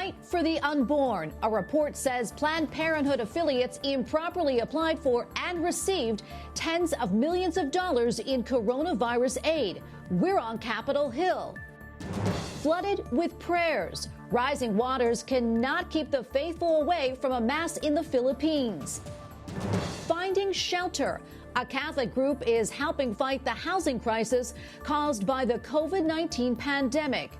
Right for the unborn. A report says Planned Parenthood affiliates improperly applied for and received tens of millions of dollars in coronavirus aid. We're on Capitol Hill. Flooded with prayers. Rising waters cannot keep the faithful away from a mass in the Philippines. Finding shelter. A Catholic group is helping fight the housing crisis caused by the COVID-19 pandemic.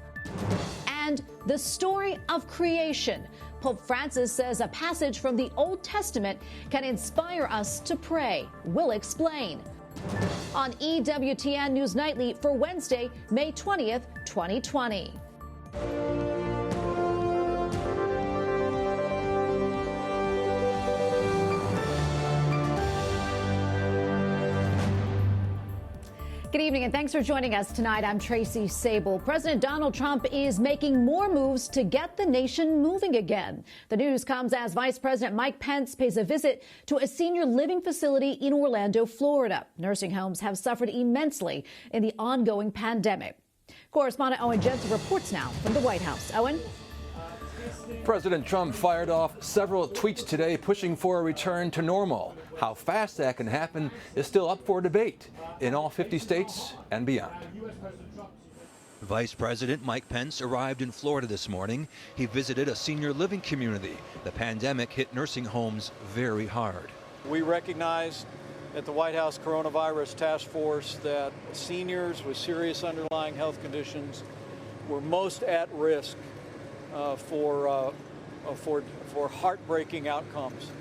And the story of creation. Pope Francis says a passage from the Old Testament can inspire us to pray. We'll explain. On EWTN News Nightly for Wednesday, May 20th, 2020. Good evening and thanks for joining us tonight. I'm Tracy Sable. President Donald Trump is making more moves to get the nation moving again. The news comes as Vice President Mike Pence pays a visit to a senior living facility in Orlando, Florida. Nursing homes have suffered immensely in the ongoing pandemic. Correspondent Owen Jensen reports now from the White House. Owen? President Trump fired off several tweets today pushing for a return to normal. How fast that can happen is still up for debate in all 50 states and beyond. Vice President Mike Pence arrived in Florida this morning. He visited a senior living community. The pandemic hit nursing homes very hard. We recognized at the White House Coronavirus Task Force that seniors with serious underlying health conditions were most at risk for heartbreaking outcomes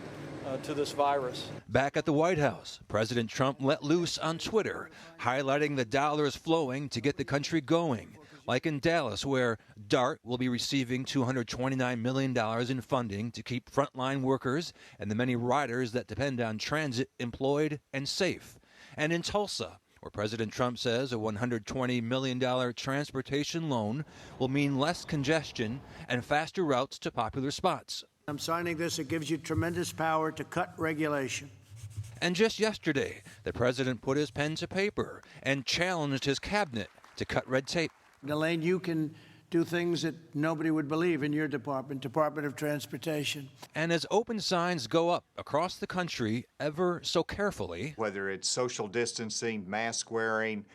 to this virus. Back at the White House, President Trump let loose on Twitter, highlighting the dollars flowing to get the country going, like in Dallas, where DART will be receiving $229 million in funding to keep frontline workers and the many riders that depend on transit employed and safe. And in Tulsa, where President Trump says a $120 million transportation loan will mean less congestion and faster routes to popular spots. I'm signing this. It gives you tremendous power to cut regulation. And just yesterday, the president put his pen to paper and challenged his cabinet to cut red tape. Elaine, you can do things that nobody would believe in your department, Department of Transportation. And as open signs go up across the country ever so carefully, whether it's social distancing, mask wearing,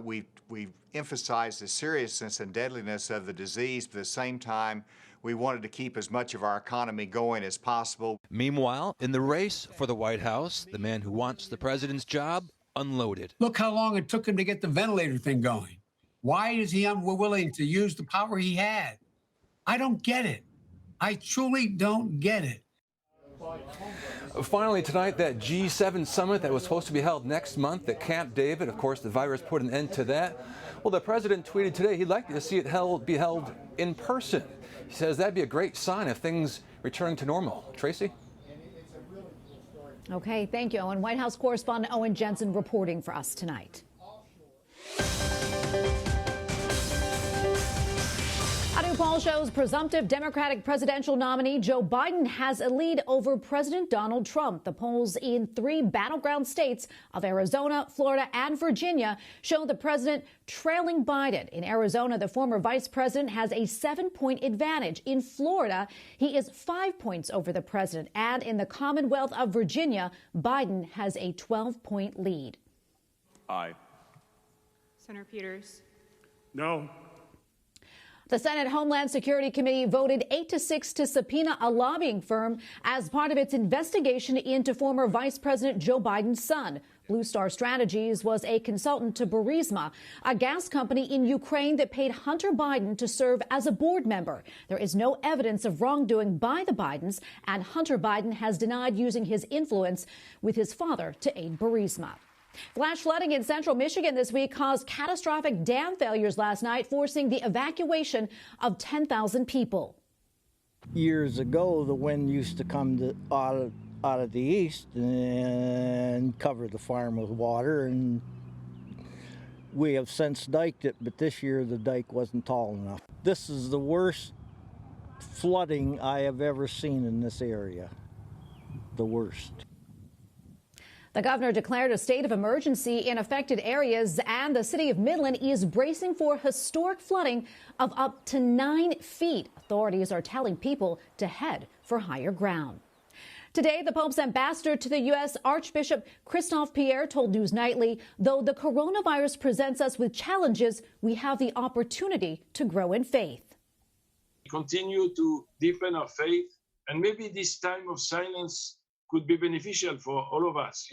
we've emphasized the seriousness and deadliness of the disease, but at the same time, we wanted to keep as much of our economy going as possible. Meanwhile, in the race for the White House, the man who wants the president's job unloaded. Look how long it took him to get the ventilator thing going. Why is he unwilling to use the power he had? I don't get it. I truly don't get it. Finally tonight, that G7 summit that was supposed to be held next month at Camp David. Of course, the virus put an end to that. Well, the president tweeted today he'd like to see it be held in person. He says that'd be a great sign of things returning to normal. Tracy? Okay, thank you, Owen. White House correspondent Owen Jensen reporting for us tonight. A new poll shows presumptive Democratic presidential nominee Joe Biden has a lead over President Donald Trump. The polls in 3 battleground states of Arizona, Florida, and Virginia show the president trailing Biden. In Arizona, the former vice president has a 7-point advantage. In Florida, he is 5 points over the president. And in the Commonwealth of Virginia, Biden has a 12-point lead. Aye. Senator Peters. No. The Senate Homeland Security Committee voted 8-6 to subpoena a lobbying firm as part of its investigation into former Vice President Joe Biden's son. Blue Star Strategies was a consultant to Burisma, a gas company in Ukraine that paid Hunter Biden to serve as a board member. There is no evidence of wrongdoing by the Bidens, and Hunter Biden has denied using his influence with his father to aid Burisma. Flash flooding in central Michigan this week caused catastrophic dam failures last night, forcing the evacuation of 10,000 people. Years ago, the wind used to come out of the east and cover the farm with water, and we have since diked it, but this year the dike wasn't tall enough. This is the worst flooding I have ever seen in this area. The worst. The governor declared a state of emergency in affected areas, and the city of Midland is bracing for historic flooding of up to 9 feet. Authorities are telling people to head for higher ground. Today, the Pope's ambassador to the U.S., Archbishop Christophe Pierre, told News Nightly, though the coronavirus presents us with challenges, we have the opportunity to grow in faith. Continue to deepen our faith, and maybe this time of silence could be beneficial for all of us.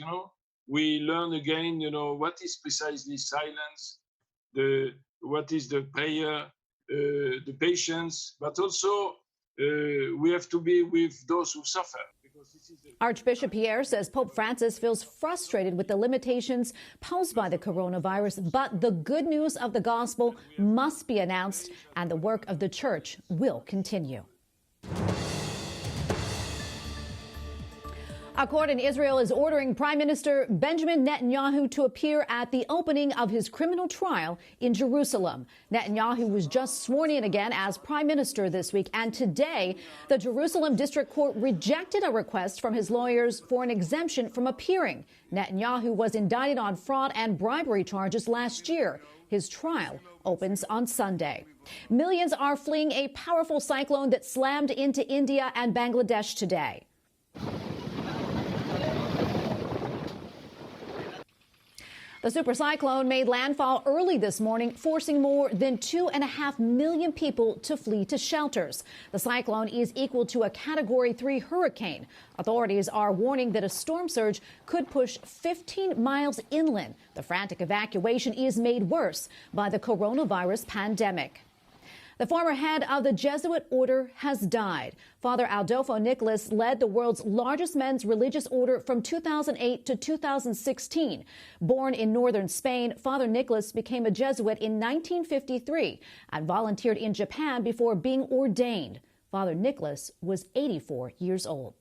We learn again, what is precisely silence, what is the prayer, the patience, but also we have to be with those who suffer. Archbishop Pierre says Pope Francis feels frustrated with the limitations posed by the coronavirus, but the good news of the gospel must be announced, and the work of the church will continue. A court in Israel is ordering Prime Minister Benjamin Netanyahu to appear at the opening of his criminal trial in Jerusalem. Netanyahu was just sworn in again as prime minister this week, and today the Jerusalem District Court rejected a request from his lawyers for an exemption from appearing. Netanyahu was indicted on fraud and bribery charges last year. His trial opens on Sunday. Millions are fleeing a powerful cyclone that slammed into India and Bangladesh today. The supercyclone made landfall early this morning, forcing more than 2.5 million people to flee to shelters. The cyclone is equal to a Category 3 hurricane. Authorities are warning that a storm surge could push 15 miles inland. The frantic evacuation is made worse by the coronavirus pandemic. The former head of the Jesuit order has died. Father Adolfo Nicolas led the world's largest men's religious order from 2008 to 2016. Born in northern Spain, Father Nicolas became a Jesuit in 1953 and volunteered in Japan before being ordained. Father Nicolas was 84 years old.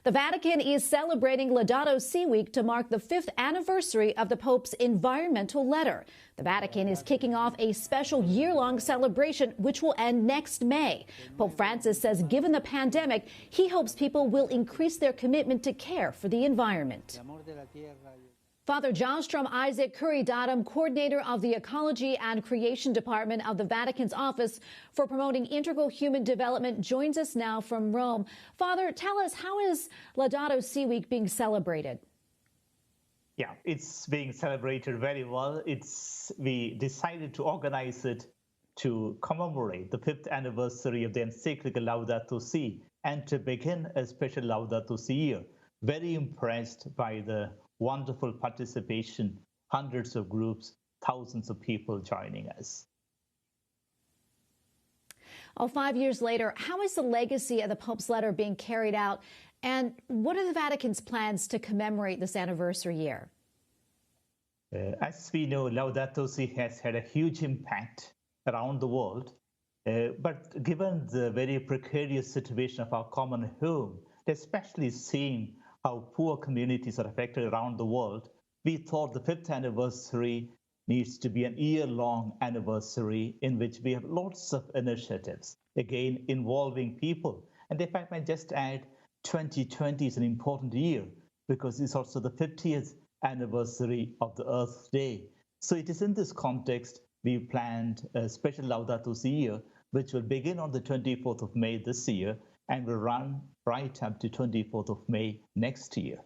The Vatican is celebrating Laudato Si week to mark the 5th anniversary of the Pope's environmental letter. The Vatican is kicking off a special year-long celebration which will end next May. Pope Francis says given the pandemic, he hopes people will increase their commitment to care for the environment. Father Jostrom Isaac Kuridatum, coordinator of the Ecology and Creation Department of the Vatican's Office for Promoting Integral Human Development, joins us now from Rome. Father, tell us, how is Laudato Si Week being celebrated? Yeah, it's being celebrated very well. We decided to organize it to commemorate the 5th anniversary of the encyclical Laudato Si and to begin a special Laudato Si year. Very impressed by the wonderful participation, hundreds of groups, thousands of people joining us. 5 years later, how is the legacy of the Pope's letter being carried out, and what are the Vatican's plans to commemorate this anniversary year? As we know, Laudato Si has had a huge impact around the world, but given the very precarious situation of our common home, especially seeing how poor communities are affected around the world, we thought the 5th anniversary needs to be an year-long anniversary in which we have lots of initiatives, again, involving people. And if I might just add, 2020 is an important year because it's also the 50th anniversary of the Earth Day. So it is in this context we planned a special Laudato Si year, which will begin on the 24th of May this year and will run right up to 24th of May next year.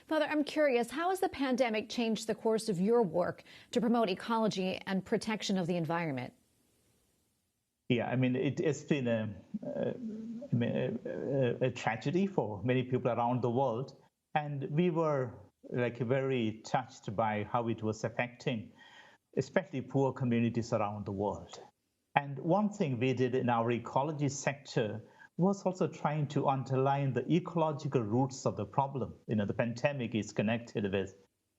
Father, I'm curious, how has the pandemic changed the course of your work to promote ecology and protection of the environment? Yeah, I mean, it has been a tragedy for many people around the world. And we were very touched by how it was affecting, especially poor communities around the world. And one thing we did in our ecology sector was also trying to underline the ecological roots of the problem. The pandemic is connected with,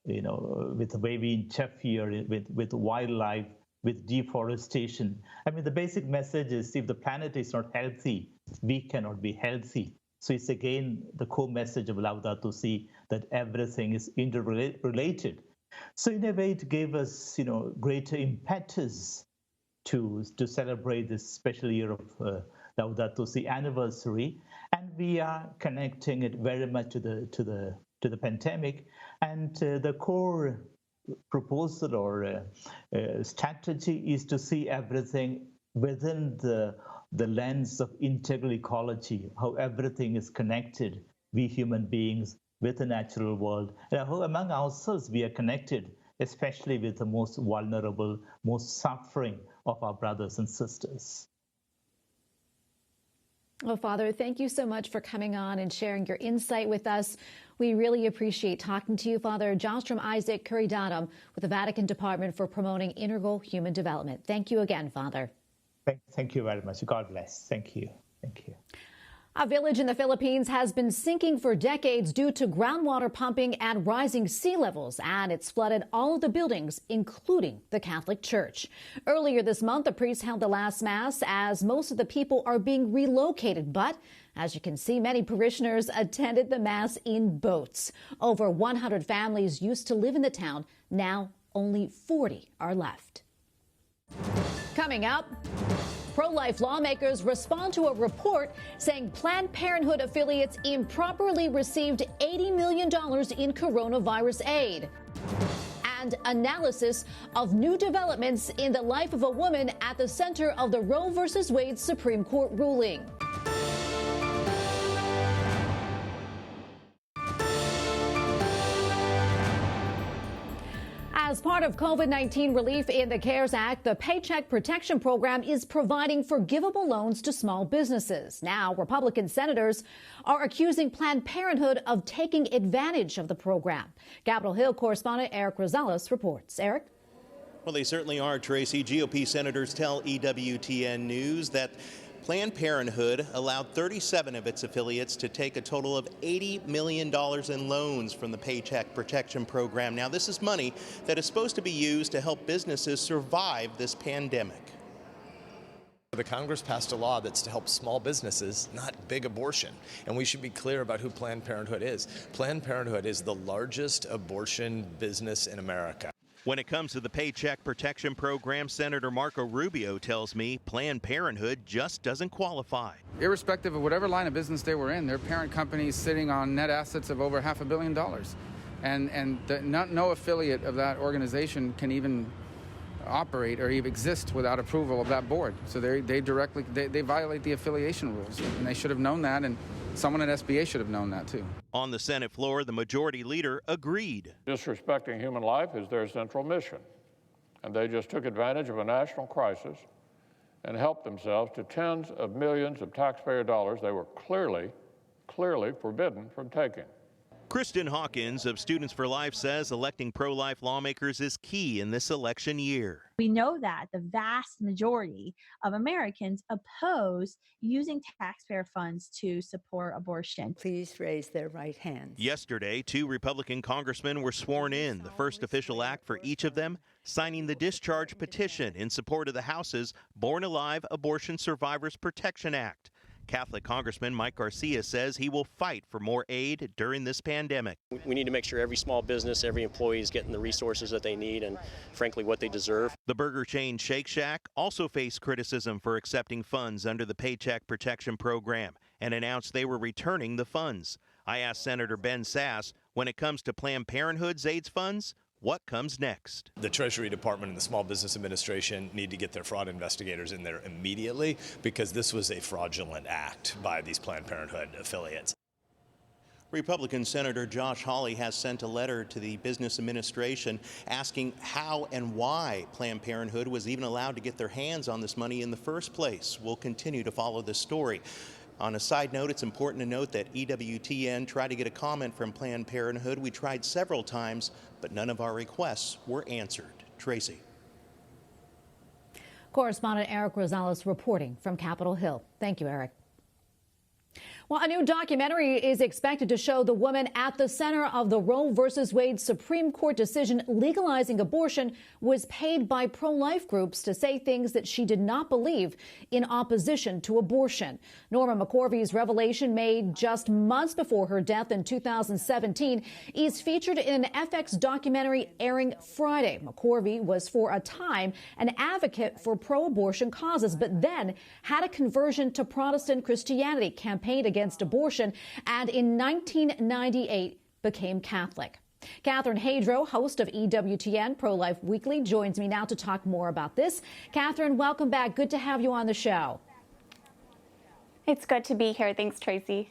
with the way we interfere with wildlife, with deforestation. I mean, the basic message is if the planet is not healthy, we cannot be healthy. So it's again the core message of Laudato Si that everything is interrelated. So in a way, it gave us, greater impetus to celebrate this special year of Laudato Si anniversary, and we are connecting it very much to the pandemic. And the core proposal or strategy is to see everything within the lens of integral ecology, how everything is connected, we human beings with the natural world, and how among ourselves we are connected, especially with the most vulnerable, most suffering of our brothers and sisters. Well, Father, thank you so much for coming on and sharing your insight with us. We really appreciate talking to you, Father Jostrom Isaac Kuridatum with the Vatican Department for Promoting Integral Human Development. Thank you again, Father. Thank you very much. God bless. Thank you. Thank you. A village in the Philippines has been sinking for decades due to groundwater pumping and rising sea levels, and it's flooded all of the buildings, including the Catholic Church. Earlier this month, the priest held the last Mass as most of the people are being relocated, but as you can see, many parishioners attended the Mass in boats. Over 100 families used to live in the town. Now only 40 are left. Coming up, pro-life lawmakers respond to a report saying Planned Parenthood affiliates improperly received $80 million in coronavirus aid. And analysis of new developments in the life of a woman at the center of the Roe v. Wade Supreme Court ruling. As part of COVID-19 relief in the CARES Act, the Paycheck Protection Program is providing forgivable loans to small businesses. Now, Republican senators are accusing Planned Parenthood of taking advantage of the program. Capitol Hill correspondent Eric Rosales reports. Eric? Well, they certainly are, Tracy. GOP senators tell EWTN News that Planned Parenthood allowed 37 of its affiliates to take a total of $80 million in loans from the Paycheck Protection Program. Now, this is money that is supposed to be used to help businesses survive this pandemic. The Congress passed a law that's to help small businesses, not big abortion. And we should be clear about who Planned Parenthood is. Planned Parenthood is the largest abortion business in America. When it comes to the Paycheck Protection Program, Senator Marco Rubio tells me Planned Parenthood just doesn't qualify. Irrespective of whatever line of business they were in, their parent company is sitting on net assets of over $500 million. And no affiliate of that organization can even operate or even exist without approval of that board. So they violate the affiliation rules, and they should have known that, and someone at SBA should have known that too. On the Senate floor, the majority leader agreed. Disrespecting human life is their central mission, and they just took advantage of a national crisis and helped themselves to tens of millions of taxpayer dollars they were clearly forbidden from taking. Kristen Hawkins of Students for Life says electing pro-life lawmakers is key in this election year. We know that the vast majority of Americans oppose using taxpayer funds to support abortion. Please raise their right hand. Yesterday, 2 Republican congressmen were sworn in, the first official act for each of them, signing the discharge petition in support of the House's Born Alive Abortion Survivors Protection Act. Catholic Congressman Mike Garcia says he will fight for more aid during this pandemic. We need to make sure every small business, every employee is getting the resources that they need and, frankly, what they deserve. The burger chain Shake Shack also faced criticism for accepting funds under the Paycheck Protection Program and announced they were returning the funds. I asked Senator Ben Sass, when it comes to Planned Parenthood's AIDS funds, what comes next? The Treasury Department and the Small Business Administration need to get their fraud investigators in there immediately, because this was a fraudulent act by these Planned Parenthood affiliates. Republican Senator Josh Hawley has sent a letter to the business administration asking how and why Planned Parenthood was even allowed to get their hands on this money in the first place. We'll continue to follow this story. On a side note, it's important to note that EWTN tried to get a comment from Planned Parenthood. We tried several times, but none of our requests were answered. Tracy. Correspondent Eric Rosales reporting from Capitol Hill. Thank you, Eric. Well, a new documentary is expected to show the woman at the center of the Roe versus Wade Supreme Court decision legalizing abortion was paid by pro-life groups to say things that she did not believe in opposition to abortion. Norma McCorvey's revelation, made just months before her death in 2017, is featured in an FX documentary airing Friday. McCorvey was for a time an advocate for pro-abortion causes, but then had a conversion to Protestant Christianity, campaigned against abortion, and in 1998 became Catholic. Catherine Hadro, host of EWTN Pro-Life Weekly, joins me now to talk more about this. Catherine, welcome back. Good to have you on the show. It's good to be here. Thanks, Tracy.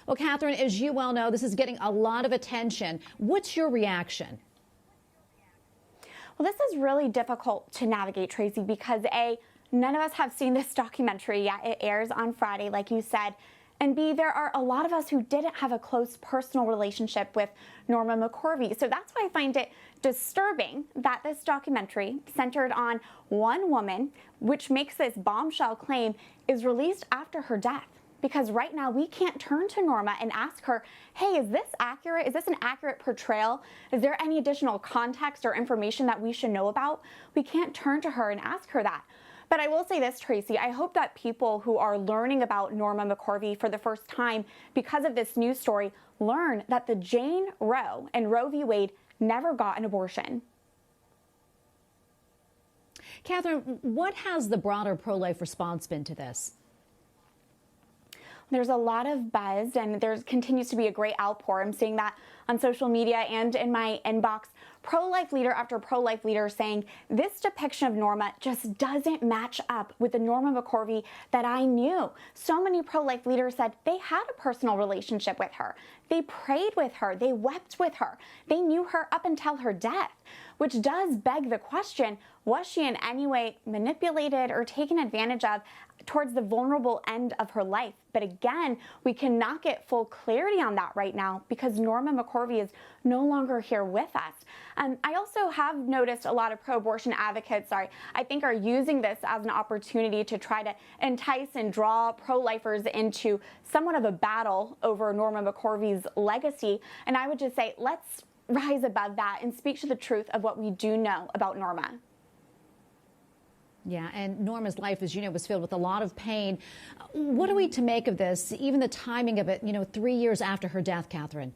Well, Catherine, as you well know, this is getting a lot of attention. What's your reaction? Well, this is really difficult to navigate, Tracy, because none of us have seen this documentary yet. It airs on Friday, like you said. And B, there are a lot of us who didn't have a close personal relationship with Norma McCorvey. So that's why I find it disturbing that this documentary, centered on one woman, which makes this bombshell claim, is released after her death. Because right now we can't turn to Norma and ask her, hey, is this accurate? Is this an accurate portrayal? Is there any additional context or information that we should know about? We can't turn to her and ask her that. But I will say this, Tracy, I hope that people who are learning about Norma McCorvey for the first time because of this news story learn that the Jane Roe and Roe v. Wade never got an abortion. Catherine, what has the broader pro-life response been to this? There's a lot of buzz, and there continues to be a great outpour. I'm seeing that on social media and in my inbox. Pro-life leader after pro-life leader saying this depiction of Norma just doesn't match up with the Norma McCorvey that I knew. So many pro-life leaders said they had a personal relationship with her. They prayed with her. They wept with her. They knew her up until her death, which does beg the question, was she in any way manipulated or taken advantage of towards the vulnerable end of her life? But again, we cannot get full clarity on that right now because Norma McCorvey is no longer here with us. I also have noticed a lot of pro-abortion advocates, I think are using this as an opportunity to try to entice and draw pro-lifers into somewhat of a battle over Norma McCorvey's legacy. And I would just say, let's rise above that and speak to the truth of what we do know about Norma. Yeah, and Norma's life, as you know, was filled with a lot of pain. What are we to make of this, even the timing of it, 3 years after her death, Catherine?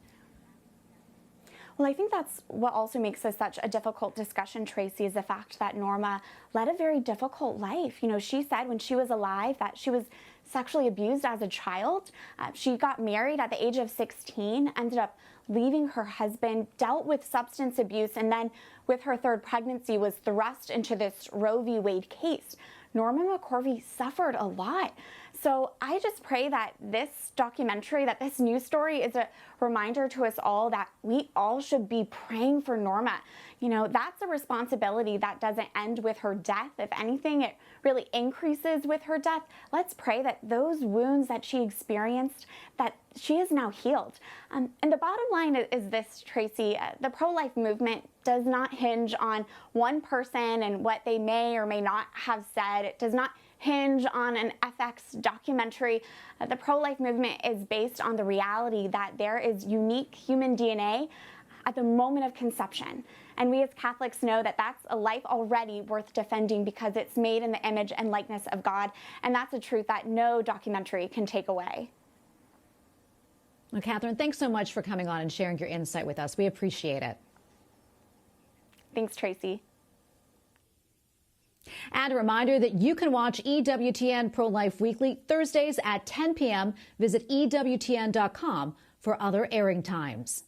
Well, I think that's what also makes this such a difficult discussion, Tracy, is the fact that Norma led a very difficult life. She said when she was alive that she was sexually abused as a child. She got married at the age of 16, ended up leaving her husband, dealt with substance abuse, and then with her third pregnancy was thrust into this Roe v. Wade case. Norma McCorvey suffered a lot. So I just pray that this documentary, that this news story is a reminder to us all that we all should be praying for Norma. That's a responsibility that doesn't end with her death. If anything, it really increases with her death. Let's pray that those wounds that she experienced, that she is now healed. And the bottom line is this, Tracy, the pro-life movement does not hinge on one person and what they may or may not have said. It does not hinge on an FX documentary. The pro-life movement is based on the reality that there is unique human DNA at the moment of conception. And we as Catholics know that that's a life already worth defending because it's made in the image and likeness of God. And that's a truth that no documentary can take away. Well, Catherine, thanks so much for coming on and sharing your insight with us. We appreciate it. Thanks, Tracy. And a reminder that you can watch EWTN Pro-Life Weekly Thursdays at 10 p.m. Visit EWTN.com for other airing times.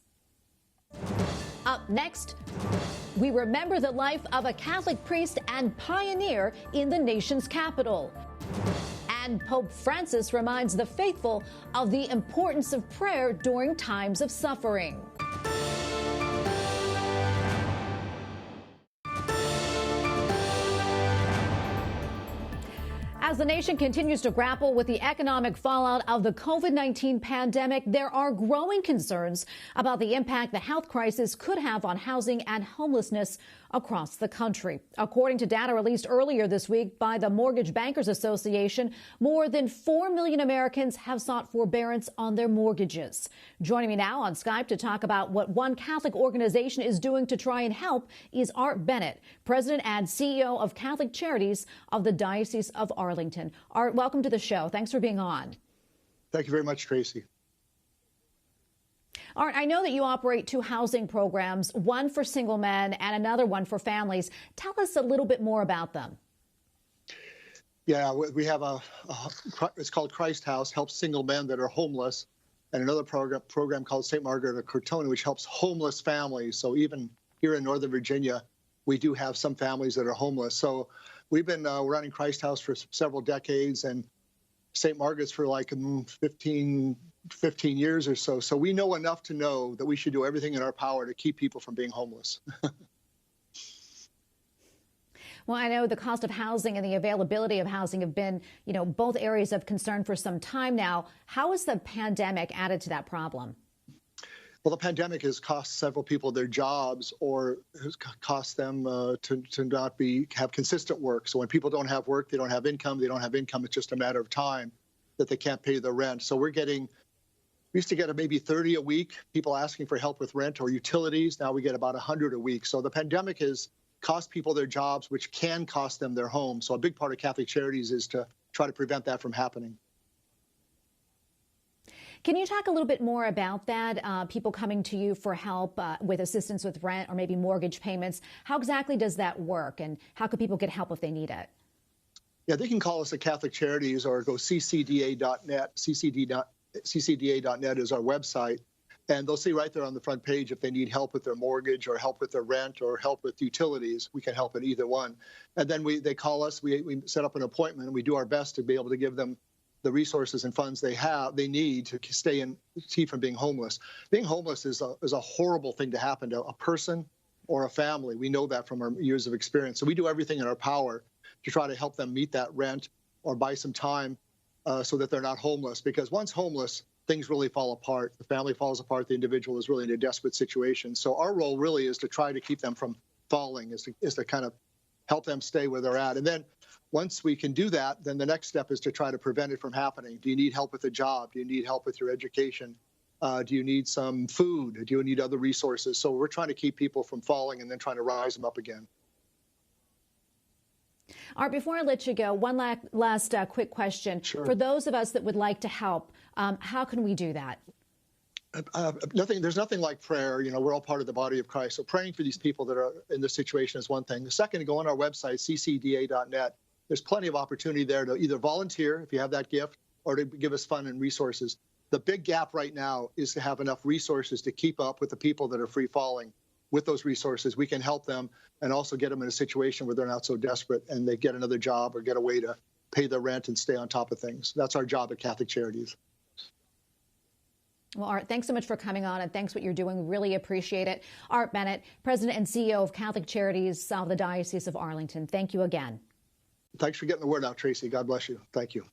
Up next, we remember the life of a Catholic priest and pioneer in the nation's capital. And Pope Francis reminds the faithful of the importance of prayer during times of suffering. As the nation continues to grapple with the economic fallout of the COVID-19 pandemic, there are growing concerns about the impact the health crisis could have on housing and homelessness across the country. According to data released earlier this week by the Mortgage Bankers Association, more than 4 million Americans have sought forbearance on their mortgages. Joining me now on Skype to talk about what one Catholic organization is doing to try and help is Art Bennett, President and CEO of Catholic Charities of the Diocese of Arlington. Art, welcome to the show. Thanks for being on. Thank you very much, Tracy. Art, I know that you operate two housing programs, one for single men and another one for families. Tell us a little bit more about them. Yeah, we have it's called Christ House, helps single men that are homeless, and another program called St. Margaret of Cortona, which helps homeless families. So even here in Northern Virginia, we do have some families that are homeless. So we've been running Christ House for several decades, and St. Margaret's for like 15 years or so. So we know enough to know that we should do everything in our power to keep people from being homeless. Well, I know the cost of housing and the availability of housing have been, both areas of concern for some time now. How has the pandemic added to that problem? Well, the pandemic has cost several people their jobs, or has cost them to not have consistent work. So when people don't have work, they don't have income. They don't have income. It's just a matter of time that they can't pay the rent. So we used to get maybe 30 a week, people asking for help with rent or utilities. Now we get about 100 a week. So the pandemic has cost people their jobs, which can cost them their home. So a big part of Catholic Charities is to try to prevent that from happening. Can you talk a little bit more about that? People coming to you for help with assistance with rent or maybe mortgage payments. How exactly does that work, and how can people get help if they need it? Yeah, they can call us at Catholic Charities or go ccda.net. ccda.net is our website. And they'll see right there on the front page if they need help with their mortgage or help with their rent or help with utilities. We can help in either one. And then they call us, we set up an appointment, and we do our best to be able to give them the resources and funds they need to keep from being homeless. Being homeless is a horrible thing to happen to a person or a family. We know that from our years of experience. So we do everything in our power to try to help them meet that rent or buy some time so that they're not homeless. Because once homeless, things really fall apart. The family falls apart. The individual is really in a desperate situation. So our role really is to try to keep them from falling, is to kind of help them stay where they're at. And then once we can do that, then the next step is to try to prevent it from happening. Do you need help with a job? Do you need help with your education? Do you need some food? Do you need other resources? So we're trying to keep people from falling and then trying to rise them up again. Art, before I let you go, one last quick question. Sure. For those of us that would like to help, how can we do that? There's nothing like prayer. We're all part of the body of Christ. So praying for these people that are in this situation is one thing. The second, go on our website, ccda.net. There's plenty of opportunity there to either volunteer if you have that gift or to give us fund and resources. The big gap right now is to have enough resources to keep up with the people that are free falling. With those resources, we can help them and also get them in a situation where they're not so desperate and they get another job or get a way to pay their rent and stay on top of things. That's our job at Catholic Charities. Well, Art, thanks so much for coming on, and thanks for what you're doing. Really appreciate it. Art Bennett, President and CEO of Catholic Charities of the Diocese of Arlington. Thank you again. Thanks for getting the word out, Tracy. God bless you. Thank you.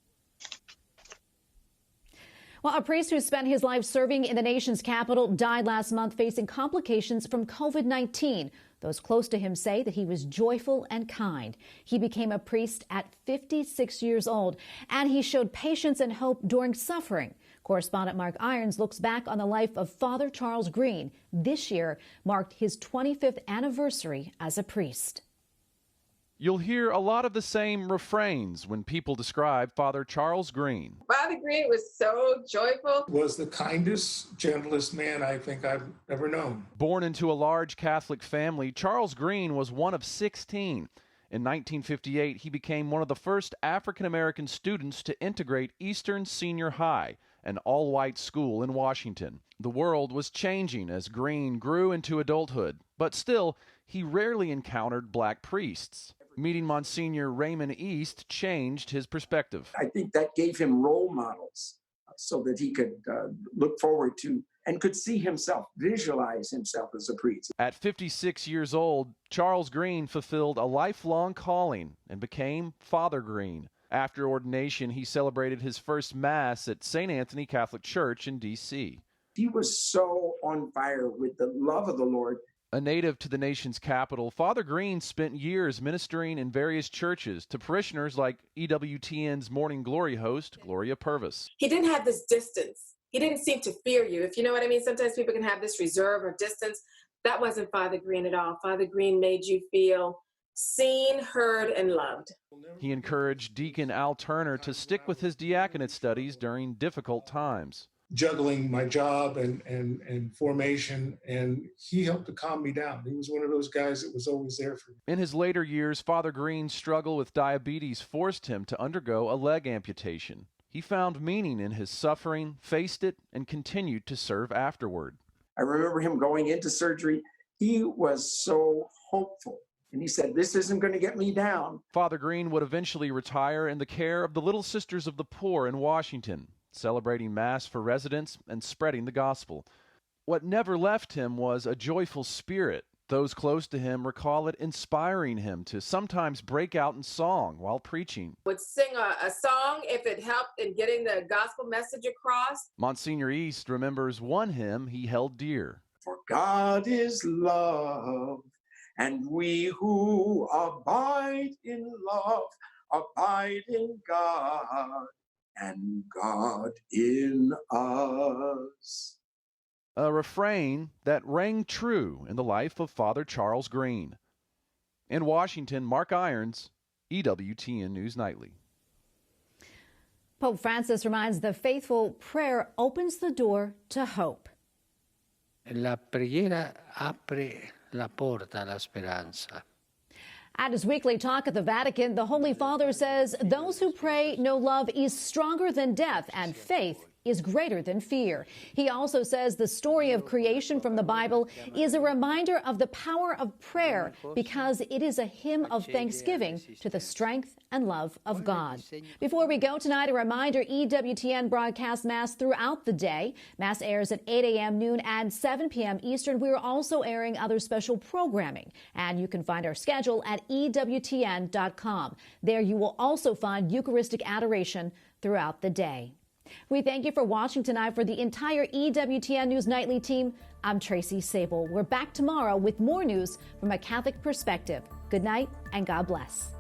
Well, a priest who spent his life serving in the nation's capital died last month facing complications from COVID-19. Those close to him say that he was joyful and kind. He became a priest at 56 years old, and he showed patience and hope during suffering. Correspondent Mark Irons looks back on the life of Father Charles Greene. This year marked his 25th anniversary as a priest. You'll hear a lot of the same refrains when people describe Father Charles Greene. Father Greene was so joyful. Was the kindest, gentlest man I think I've ever known. Born into a large Catholic family, Charles Greene was one of 16. In 1958, he became one of the first African-American students to integrate Eastern Senior High, an all-white school in Washington. The world was changing as Greene grew into adulthood, but still, he rarely encountered black priests. Meeting Monsignor Raymond East changed his perspective. I think that gave him role models so that he could look forward to and could see himself, visualize himself as a priest. At 56 years old, Charles Greene fulfilled a lifelong calling and became Father Greene. After ordination, he celebrated his first Mass at St. Anthony Catholic Church in D.C. He was so on fire with the love of the Lord. A native to the nation's capital, Father Greene spent years ministering in various churches to parishioners like EWTN's Morning Glory host, Gloria Purvis. He didn't have this distance. He didn't seem to fear you, if you know what I mean. Sometimes people can have this reserve or distance. That wasn't Father Greene at all. Father Greene made you feel seen, heard, and loved. He encouraged Deacon Al Turner to stick with his diaconate studies during difficult times. Juggling my job and formation, and he helped to calm me down. He was one of those guys that was always there for me. In his later years, Father Greene's struggle with diabetes forced him to undergo a leg amputation. He found meaning in his suffering, faced it, and continued to serve afterward. I remember him going into surgery. He was so hopeful. And he said, this isn't going to get me down. Father Greene would eventually retire in the care of the Little Sisters of the Poor in Washington, celebrating Mass for residents and spreading the gospel. What never left him was a joyful spirit. Those close to him recall it inspiring him to sometimes break out in song while preaching. Would sing a song if it helped in getting the gospel message across. Monsignor East remembers one hymn he held dear. For God is love, and we who abide in love abide in God, and God in us. A refrain that rang true in the life of Father Charles Greene. In Washington, Mark Irons, EWTN News Nightly. Pope Francis reminds the faithful prayer opens the door to hope. La preghiera apre la porta alla speranza. At his weekly talk at the Vatican, the Holy Father says those who pray know love is stronger than death and faith is greater than fear. He also says the story of creation from the Bible is a reminder of the power of prayer because it is a hymn of thanksgiving to the strength and love of God. Before we go tonight, a reminder, EWTN broadcasts Mass throughout the day. Mass airs at 8 a.m., noon, and 7 p.m. Eastern. We're also airing other special programming, and you can find our schedule at EWTN.com. There you will also find Eucharistic adoration throughout the day. We thank you for watching tonight. For the entire EWTN News Nightly team, I'm Tracy Sable. We're back tomorrow with more news from a Catholic perspective. Good night and God bless.